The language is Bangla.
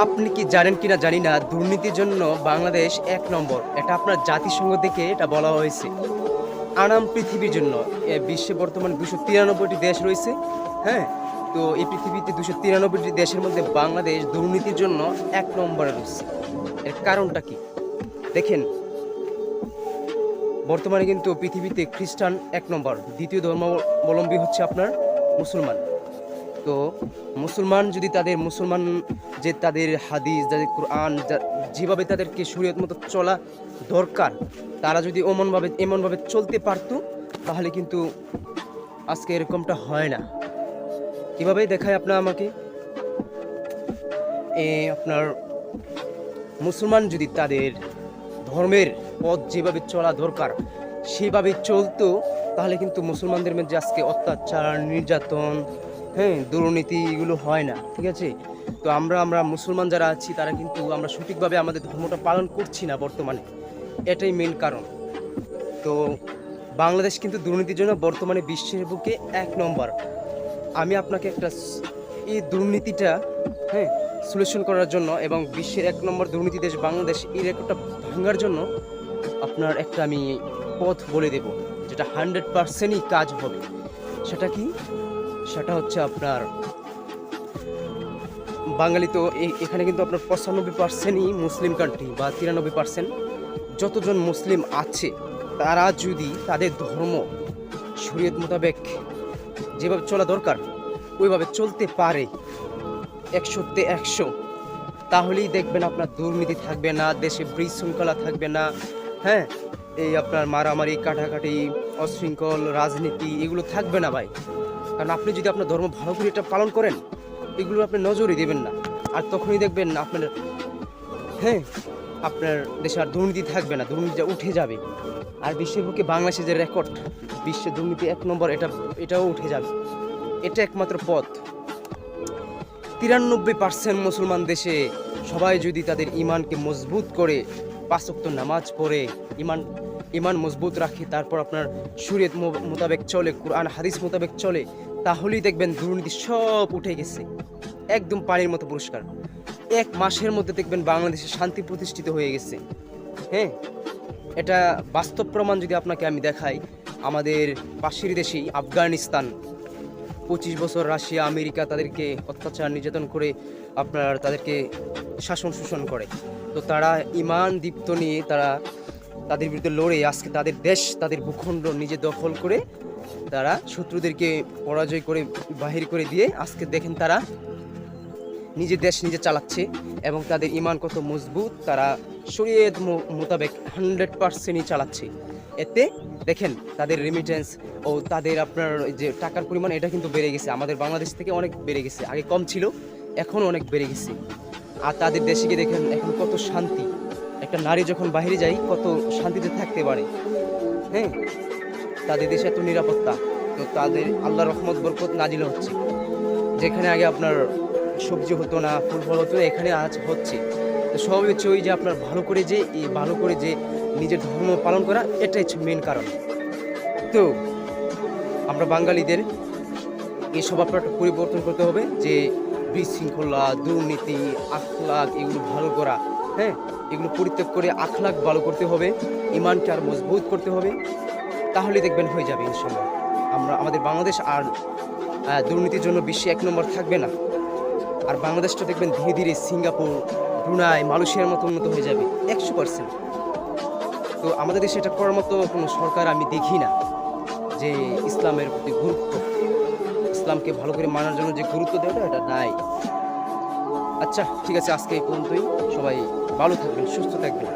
আপনি কি জানেন কিনা জানি না, দুর্নীতির জন্য বাংলাদেশ ১ নম্বর। এটা আপনার জাতিসংঘ থেকে এটা বলা হয়েছে। আনাম পৃথিবীর জন্য বিশ্বে বর্তমানে ২৯৩টি দেশ রয়েছে। হ্যাঁ? তো এই পৃথিবীতে ২৯৩টি দেশের মধ্যে বাংলাদেশ দুর্নীতির জন্য ১ নম্বরে রয়েছে। এর কারণটা কি? দেখেন, বর্তমানে কিন্তু পৃথিবীতে খ্রিস্টান ১ নম্বর, দ্বিতীয় ধর্মাবলম্বী হচ্ছে আপনার মুসলমান। তো মুসলমান যদি মুসলমান যে তাদের হাদিস, যাদের কোরআন, যেভাবে তাদেরকে শরীয়ত মতো চলা দরকার, তারা যদি এমনভাবে চলতে পারতো, তাহলে কিন্তু আজকে এরকমটা হয় না। কীভাবে দেখায় আমাকে আপনার মুসলমান যদি তাদের ধর্মের পথ যেভাবে চলা দরকার সেভাবে চলতো, তাহলে কিন্তু মুসলমানদের মধ্যে আজকে অত্যাচার, নির্যাতন, হ্যাঁ, দুর্নীতি এগুলো হয় না। ঠিক আছে? তো আমরা মুসলমান যারা আছি তারা কিন্তু আমরা সঠিকভাবে আমাদের ধর্মটা পালন করছি না বর্তমানে। এটাই মেন কারণ। তো বাংলাদেশ কিন্তু দুর্নীতির জন্য বর্তমানে বিশ্বের বুকে ১ নম্বর। আমি আপনাকে এই দুর্নীতিটা, হ্যাঁ, সলিউশন করার জন্য এবং বিশ্বের ১ নম্বর দুর্নীতি দেশ বাংলাদেশ, এই রেকর্ডটা ভাঙার জন্য আপনার একটা আমি পথ বলে দেব, যেটা 100%ই কাজ হবে। সেটা কি? সেটা হচ্ছে আপনার বাঙালি তো এখানে কিন্তু আপনার ৯৫%ই মুসলিম কান্ট্রি, বা ৯৩% যতজন মুসলিম আছে তারা যদি তাদের ধর্ম শরীয়ত মোতাবেক যেভাবে চলা দরকার ওইভাবে চলতে পারে ১০০তে ১০০, তাহলেই দেখবেন আপনার দুর্নীতি থাকবে না, দেশে বিশৃঙ্খলা থাকবে না। হ্যাঁ, এই আপনার মারামারি, কাটাকাটি, অশৃঙ্খল রাজনীতি এগুলো থাকবে না ভাই। কারণ আপনি যদি আপনার ধর্ম ভালো করে এটা পালন করেন, এগুলো আপনি নজরই দেবেন না। আর তখনই দেখবেন আপনার, হ্যাঁ, আপনার দেশে আর দুর্নীতি থাকবে না, দুর্নীতিটা উঠে যাবে। আর বিশ্বের বুকে বাংলাদেশের যে রেকর্ড, বিশ্বে দুর্নীতি ১ নম্বর, এটাও উঠে যাবে। এটা একমাত্র পথ। ৯৩% মুসলমান দেশে সবাই যদি তাদের ইমানকে মজবুত করে ৫ ওয়াক্ত নামাজ পড়ে ইমান মজবুত রাখে, তারপর আপনার শরীয়ত মোতাবেক চলে, কোরআন হাদিস মোতাবেক চলে, তাহলেই দেখবেন দুর্নীতি সব উঠে গেছে, একদম পানির মতো পরিষ্কার। ১ মাসের মধ্যে দেখবেন বাংলাদেশে শান্তি প্রতিষ্ঠিত হয়ে গেছে। হ্যাঁ, এটা বাস্তব প্রমাণ যদি আপনাকে আমি দেখাই, আমাদের পাশের দেশেই আফগানিস্তান ২৫ বছর রাশিয়া, আমেরিকা তাদেরকে অত্যাচার, নির্যাতন করে আপনার তাদেরকে শাসন শোষণ করে। তো তারা ইমান দীপ্ত নিয়ে তাদের বিরুদ্ধে লড়ে আজকে তাদের দেশ, তাদের ভূখণ্ড নিজে দখল করে তারা শত্রুদেরকে পরাজয় করে বাহির করে দিয়ে আজকে দেখেন তারা নিজের দেশ নিজে চালাচ্ছে এবং তাদের ইমান কত মজবুত, তারা শরীয়ত মোতাবেক 100%ই চালাচ্ছে। এতে দেখেন তাদের রেমিটেন্স ও তাদের আপনার যে টাকার পরিমাণ, এটা কিন্তু বেড়ে গেছে, আমাদের বাংলাদেশ থেকে অনেক বেড়ে গেছে। আগে কম ছিল, এখন অনেক বেড়ে গেছে। আর তাদের দেশে গিয়ে দেখেন এখন কত শান্তি, একটা নারী যখন বাইরে যায় কত শান্তিতে থাকতে পারে। হ্যাঁ, তাদের দেশে এত নিরাপত্তা। তো তাদের আল্লাহর রহমত বরকত নাজিল হচ্ছে। যেখানে আগে আপনার সবজি হতো না, ফুল ফল হতো না, এখানে আজ হচ্ছে। তো সবই হচ্ছে ওই যে আপনার ভালো করে যে নিজের ধর্ম পালন করা, এটাই হচ্ছে মেন কারণ। তো আমরা বাঙালিদের এই স্বভাবটা পরিবর্তন করতে হবে, যে বিশৃঙ্খলা, দুর্নীতি, আখলাক এগুলো ভালো করা। হ্যাঁ, এগুলো পরিত্যাগ করে আখলাক ভালো করতে হবে, ইমানকে আর মজবুত করতে হবে। তাহলে দেখবেন হয়ে যাবে ইনশাল্লাহ। আমাদের বাংলাদেশ আর দুর্নীতির জন্য বিশ্বে ১ নম্বর থাকবে না। আর বাংলাদেশটা দেখবেন ধীরে ধীরে সিঙ্গাপুর, ব্রুনাই, মালয়েশিয়ার মতো উন্নত হয়ে যাবে ১০০%। তো আমাদের দেশে এটা করার মতো কোনো সরকার আমি দেখি না, যে ইসলামের প্রতি গুরুত্ব, ইসলামকে ভালো করে মানার জন্য যে গুরুত্ব দেওয়াটা, এটা নাই। আচ্ছা, ঠিক আছে, আজকে এই পর্যন্তই। সবাই ভালো থাকবেন, সুস্থ থাকবেন।